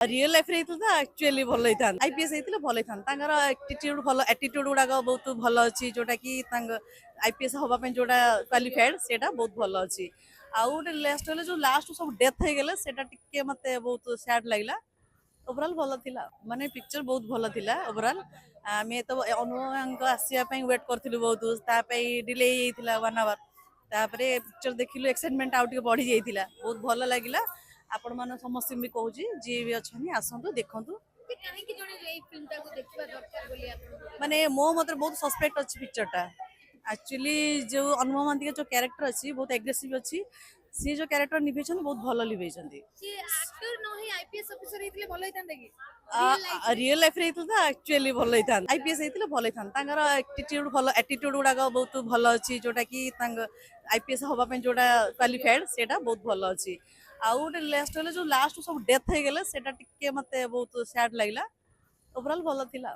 Real life रे तो actually भल होता आईपीएस होते भल होता एटीट्यूड भल एटीट्यूड गुड़ाक बहुत भल अच्छी जोटा कि आईपीएस हाँपाई जोटा क्वालिफाइड से बहुत भल अच्छी आउ गोटे लास्ट है जो लास्ट सब डेथ हो गले से मत बहुत सैड लगे ओवरऑल भल थिला माने पिक्चर बहुत भल थिला ओवरऑल आम तो अनुपम आसवाई वेट करूँ बहुत डिले होता 1 आवर तापर पिक्चर देखिलु एक्साइटमेंट आउ टे बढ़ी जाइए बहुत भल लगे आपण मान समस्त भी कहूँ जी भी अच्छा आसतु देखु माने मो मत बहुत सस्पेक्ट अच्छी पिक्चरटा एक्चुअली जो अनुपम महांती जो कैरेक्टर अच्छी बहुत एग्रेसिव अच्छी सी जो कैरेक्टर निभे बहुत भल लिभे रियल लाइफ रे तो एक्चुअली भल होता आईपीएस होते भल होता एटीट्यूड भल एटीट्यूड गुड़ाक बहुत भल अच्छी जोटा कि आईपीएस हाँपाई जोटा क्वालिफाइड से बहुत भल अच्छी आउ गोटे लास्ट है जो लास्ट सब डेथ हो गले से मत बहुत सैड लगे ओवरऑल भल थिला।